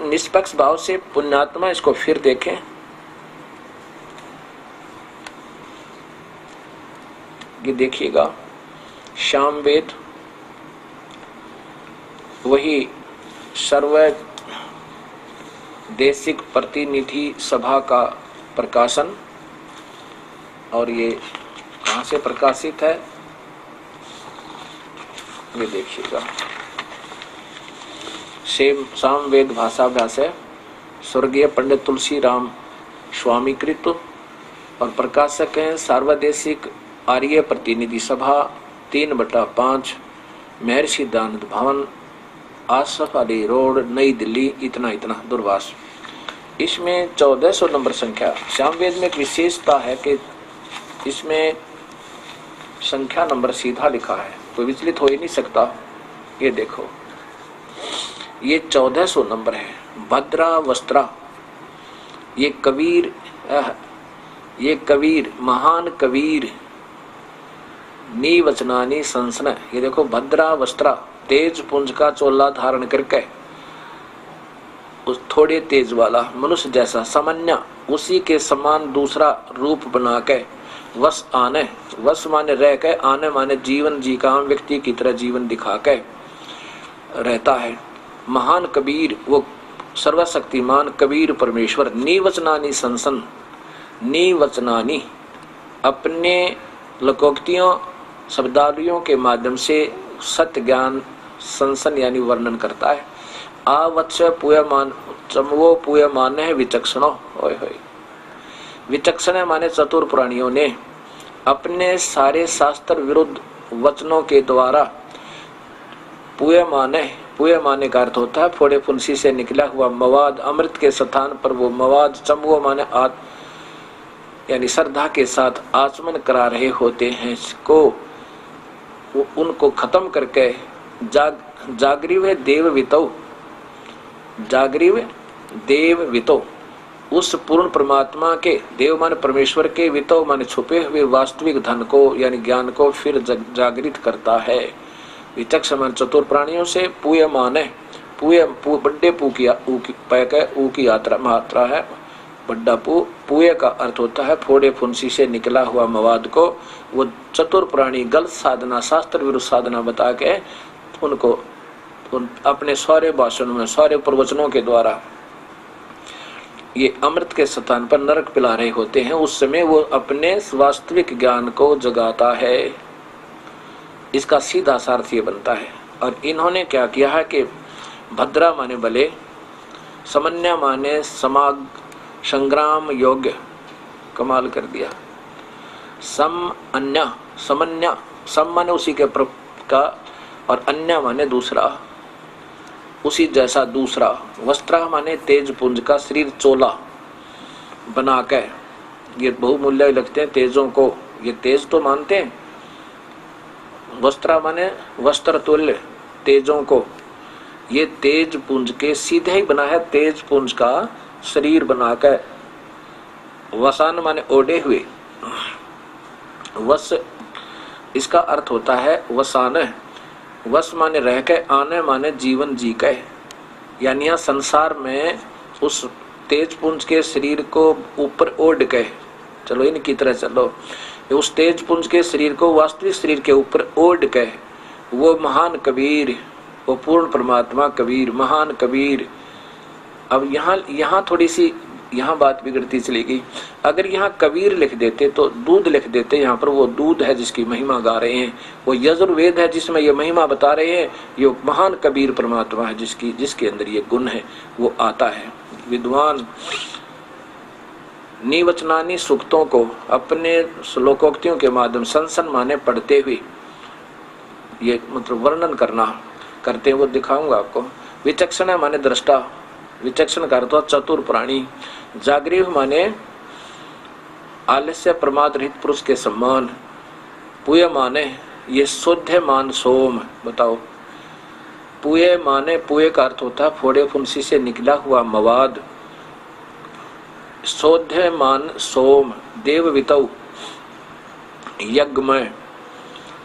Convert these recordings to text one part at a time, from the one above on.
निष्पक्ष भाव से पुण्यात्मा इसको फिर देखें। ये देखिएगा, सामवेद वही सर्व देशिक प्रतिनिधि सभा का प्रकाशन, और ये कहाँ से प्रकाशित है ये देखिएगा। सामवेद भाषाभ्यास है, स्वर्गीय पंडित तुलसी राम स्वामी कृत, और प्रकाशक हैं सार्वदेशिक आर्य प्रतिनिधि सभा 3/5 महर्षि दानंद भवन, आसफ अली रोड, नई दिल्ली, इतना इतना दूरभाष। इसमें 1400 नंबर संख्या। सामवेद में एक विशेषता है कि इसमें संख्या नंबर सीधा लिखा है, कोई विचलित हो ही नहीं सकता। ये देखो, ये 1400 नंबर है। भद्रा वस्त्रा, ये कबीर महान कबीर नीवचनानी संसन। ये देखो, भद्रा वस्त्रा, तेज पुंज का चोला धारण करके, उस थोड़े तेज वाला मनुष्य जैसा, सामान्य उसी के समान दूसरा रूप बना के, वस आने, वस माने रह के, आने माने जीवन जी का, व्यक्ति की तरह जीवन दिखा के रहता है। महान कबीर, वो सर्वशक्तिमान कबीर परमेश्वर, नीवचनानी संसन, नीवचनानी अपने लोकोक्तियों शब्दावलियों के माध्यम से सत्य ज्ञान संसन यानी वर्णन करता है। आवत्स पूयमान चमवो पूयमान है विचक्षणो, होय होय। विचक्षण माने चतुर प्राणियों ने अपने सारे शास्त्र विरुद्ध वचनों के द्वारा, पूयमाने का अर्थ होता है फोड़े फुंसी से निकला हुआ मवाद, अमृत के स्थान पर वो मवाद, चमवो माने यानी श्रद्धा के साथ आचमन करा रहे होते हैं, इसको उनको खत्म करके जागृव देव वितो, उस पूर्ण परमात्मा के, देव माने परमेश्वर के, वितो माने छुपे हुए वास्तविक धन को यानी ज्ञान को फिर जागृत करता है। विचक्षण माने चतुर प्राणियों से, पूय माने बड्डे पू की मात्रा है, बड्डा पूय का अर्थ होता है फोड़े फुंसी से निकला हुआ मवाद को वो चतुर प्राणी गलत साधना, शास्त्र विरुद्ध साधना बता के उनको अपने सारे भाषणों में, सारे प्रवचनों के द्वारा ये अमृत के स्थान पर नरक पिला रहे होते हैं। उस समय वो अपने वास्तविक ज्ञान को जगाता है। इसका सीधा सार्थ ये बनता है। और इन्होंने क्या किया है कि भद्रा माने बले, समन्या माने समाग संग्राम योग्य, कमाल कर दिया। समन्या, सम माने उसी के का, और अन्य माने दूसरा, उसी जैसा दूसरा। वस्त्र माने तेज पुंज का शरीर चोला बना के, ये बहुमूल्य लगते हैं तेजों को, ये तेज तो मानते हैं। वस्त्र माने वस्त्र तुल्य तेजों को, ये तेज पुंज के सीधे ही बना है, तेज पुंज का शरीर बना के। वसान माने ओढ़े हुए, वस इसका अर्थ होता है वसान, वस माने रह के, आने माने जीवन जी के, यानी यहाँ संसार में उस तेज पुंज के शरीर को ऊपर ओढ़ के चलो, इनकी तरह चलो। उस तेज पुंज के शरीर को वास्तविक शरीर के ऊपर ओढ़ के वो महान कबीर, वो पूर्ण परमात्मा कबीर, महान कबीर। अब यहाँ थोड़ी सी यहाँ बात बिगड़ती चली गई। अगर यहाँ कबीर लिख देते तो दूध लिख देते, यहाँ पर वो दूध है जिसकी महिमा गा रहे हैं, वो यजुर्वेद है जिसमें ये महिमा बता रहे हैं, ये महान कबीर परमात्मा है जिसके अंदर ये गुण है, वो आता है। विद्वान निवचनानी सूक्तों को अपने श्लोकोक्तियों के माध्यम संसन माने पढ़ते हुए ये मतलब वर्णन करते हैं, वो दिखाऊंगा आपको। विचक्षण माने दृष्टा, विचक्षण का अर्थ चतुर प्राणी। जागृह माने आलस्य प्रमाद रहित पुरुष के सम्मान। पूय माने ये शुद्ध मान सोम, बताओ पूय माने, पूय का अर्थ होता है फोड़े फुंसी से निकला हुआ मवाद। शोध्य मान सोम, देव वितौ यज्ञ में।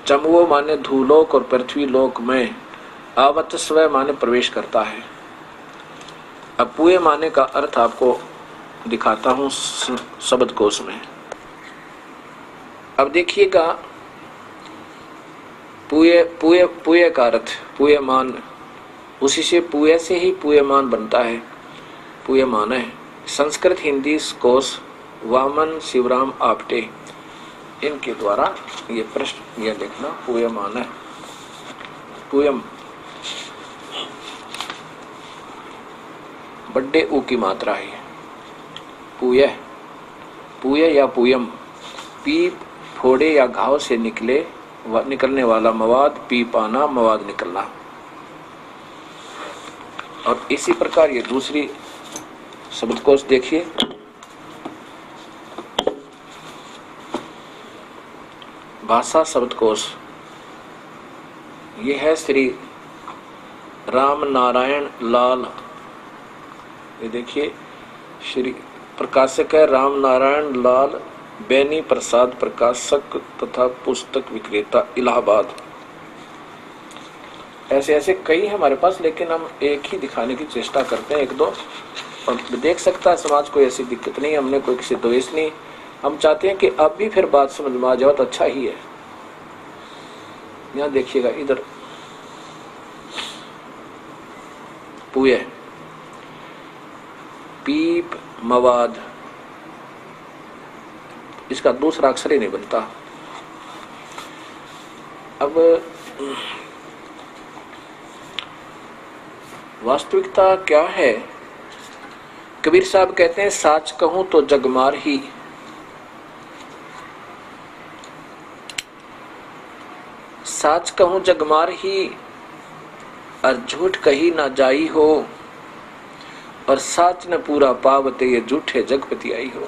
चमवो माने धूलोक और पृथ्वी लोक में। आवत स्व माने प्रवेश करता है। अब पुए माने का अर्थ आपको दिखाता हूं शब्दकोश में। अब देखिएगा, पुए पुए पुए का अर्थ पुएमान, उसी से पुए से ही पुएमान बनता है, पुएमान है। संस्कृत हिंदी कोश वामन शिवराम आपटे, इनके द्वारा ये प्रश्न यह लिखना पुएमान है। पुयम बड्डे ऊ की मात्रा है। पुय पुय या पुयम, पीप फोड़े या घाव से निकलने वाला मवाद, पीप आना मवाद निकलना। और इसी प्रकार ये दूसरी शब्दकोश देखिए, भाषा शब्दकोश, ये है श्री राम नारायण लाल, ये देखिए श्री प्रकाशक है राम नारायण लाल बैनी प्रसाद, प्रकाशक तथा पुस्तक विक्रेता इलाहाबाद। ऐसे ऐसे कई हमारे पास, लेकिन हम एक ही दिखाने की चेष्टा करते हैं, एक दो। और देख सकता है समाज कोई ऐसी दिक्कत नहीं, हमने कोई किसी द्वेष नहीं, हम चाहते हैं कि अब भी फिर बात समझ में आ जाओ तो अच्छा ही है। यहाँ देखिएगा, इधर पुए पीप मवाद, इसका दूसरा अक्षर ही नहीं बनता। अब वास्तविकता क्या है? कबीर साहब कहते हैं, साच कहूं तो जगमार ही, साच कहूं जगमार ही, और झूठ कही ना जाई हो, और साच न पूरा पावते ये झूठे जगपति आई हो।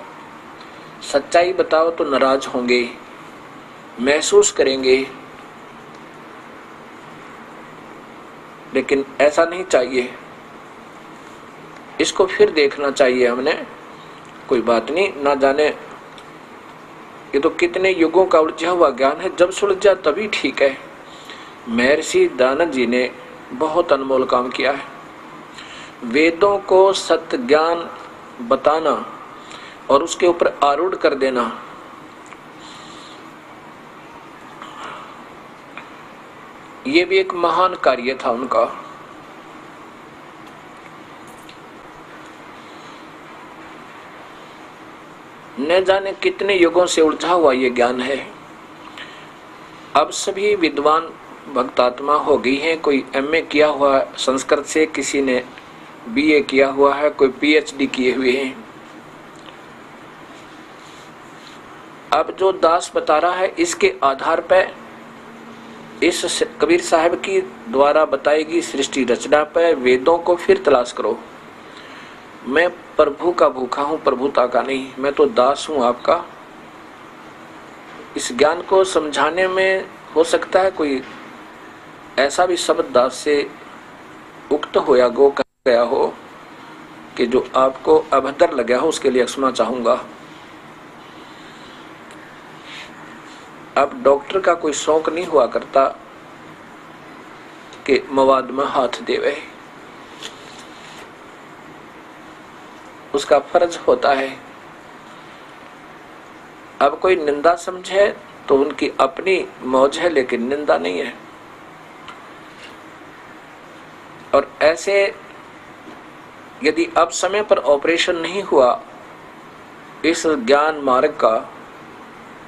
सच्चाई बताओ तो नाराज होंगे, महसूस करेंगे, लेकिन ऐसा नहीं चाहिए। इसको फिर देखना चाहिए हमने, कोई बात नहीं, ना जाने ये तो कितने युगों का उलझा हुआ ज्ञान है, जब सुलझ जा तभी ठीक है। महर्षि दानव जी ने बहुत अनमोल काम किया है। वेदों को सत्य ज्ञान बताना और उसके ऊपर आरूढ़ कर देना, ये भी एक महान कार्य था उनका। न जाने कितने युगों से उलझा हुआ ये ज्ञान है। अब सभी विद्वान भक्तात्मा हो गई हैं, कोई एमए किया हुआ संस्कृत से, किसी ने बीए किया हुआ है, कोई पीएचडी किए हुए हैं। अब जो दास बता रहा है, इसके आधार पर, इस कबीर साहब की द्वारा बताएगी सृष्टि रचना पर वेदों को फिर तलाश करो। मैं प्रभु का भूखा हूं, प्रभुता का नहीं, मैं तो दास हूं आपका। इस ज्ञान को समझाने में हो सकता है कोई ऐसा भी शब्द दास से उक्त हो या गो कहा गया हो कि जो आपको अभद्र लगा हो, उसके लिए क्षमा चाहूंगा। अब डॉक्टर का कोई शौक नहीं हुआ करता कि मवाद में हाथ देवे, उसका फर्ज होता है। अब कोई निंदा समझे तो उनकी अपनी मौज है, लेकिन निंदा नहीं है। और ऐसे यदि अब समय पर ऑपरेशन नहीं हुआ इस ज्ञान मार्ग का,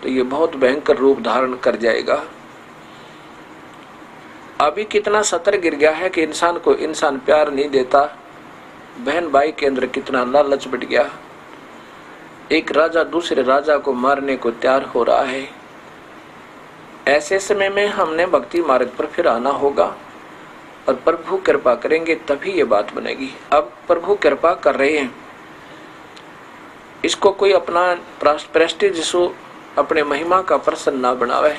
तो ये बहुत भयंकर रूप धारण कर जाएगा। अभी कितना सतर गिर गया है कि इंसान को इंसान प्यार नहीं देता, बहन भाई के अंदर कितना लालच बढ़ गया। एक राजा दूसरे राजा को मारने को तैयार हो रहा है। ऐसे समय में हमने भक्ति मार्ग पर फिर आना होगा और प्रभु कृपा करेंगे तभी ये बात बनेगी। अब प्रभु कृपा कर रहे हैं, इसको कोई अपना प्रेस्टीज इशू, अपने महिमा का प्रश्न ना बनावे।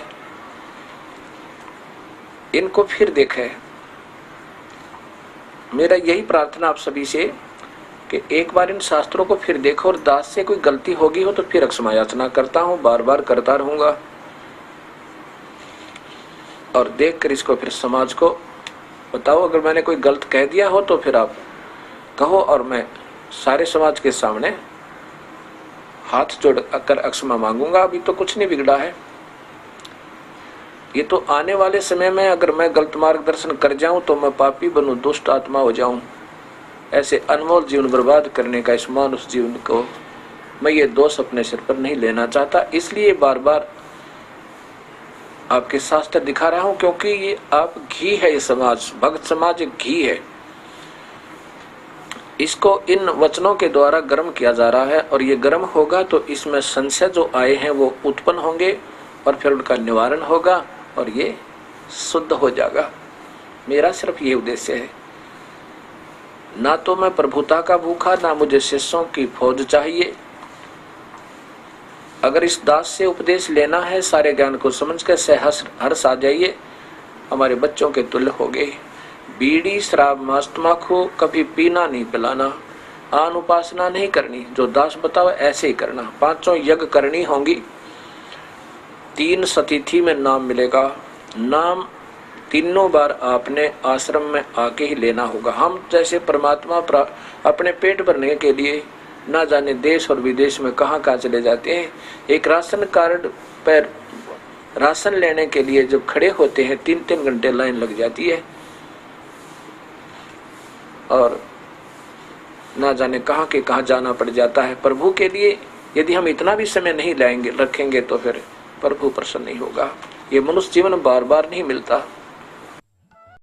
इनको फिर देखे। मेरा यही प्रार्थना आप सभी से कि एक बार इन शास्त्रों को फिर देखो, और दास से कोई गलती होगी हो तो फिर क्षमा याचना करता हूं, बार बार करता रहूंगा। और देखकर इसको फिर समाज को बताओ। अगर मैंने कोई गलत कह दिया हो तो फिर आप कहो और मैं सारे समाज के सामने हाथ जोड़ कर क्षमा मांगूंगा। अभी तो कुछ नहीं बिगड़ा है। ये तो आने वाले समय में अगर मैं गलत मार्गदर्शन कर जाऊं तो मैं पापी बनूं, दुष्ट आत्मा हो जाऊं। ऐसे अनमोल जीवन बर्बाद करने का इस मानुष जीवन को मैं ये दोष अपने सिर पर नहीं लेना चाहता। इसलिए बार बार आपके शास्त्र दिखा रहा हूं, क्योंकि ये आप घी है, ये समाज, भक्त समाज एक घी है। इसको इन वचनों के द्वारा गर्म किया जा रहा है, और ये गर्म होगा तो इसमें संशय जो आए हैं वो उत्पन्न होंगे और फिर उनका निवारण होगा और ये शुद्ध हो जाएगा। मेरा सिर्फ ये उद्देश्य है। ना तो मैं प्रभुता का भूखा, ना मुझे शिष्यों की फौज चाहिए। अगर इस दास से उपदेश लेना है, सारे ज्ञान को समझ कर सहर्ष हर्ष आ जाइए, हमारे बच्चों के तुल्य हो गए। बीड़ी शराब मांस तम्बाकू कभी पीना नहीं, पिलाना, आन उपासना नहीं करनी, जो दास बताओ ऐसे ही करना। 5 यज्ञ करनी होंगी, 3 सतिथि में नाम मिलेगा। नाम तीनों बार आपने आश्रम में आके ही लेना होगा। हम जैसे परमात्मा अपने पेट भरने के लिए ना जाने देश और विदेश में कहाँ कहाँ चले जाते हैं। एक राशन कार्ड पर राशन लेने के लिए जब खड़े होते हैं 3-3 घंटे लाइन लग जाती है, और ना जाने कहाँ के कहाँ जाना पड़ जाता है प्रभु के लिए। यदि हम इतना भी समय नहीं लाएंगे रखेंगे तो फिर प्रभु प्रसन्न नहीं होगा। ये मनुष्य जीवन बार बार नहीं मिलता।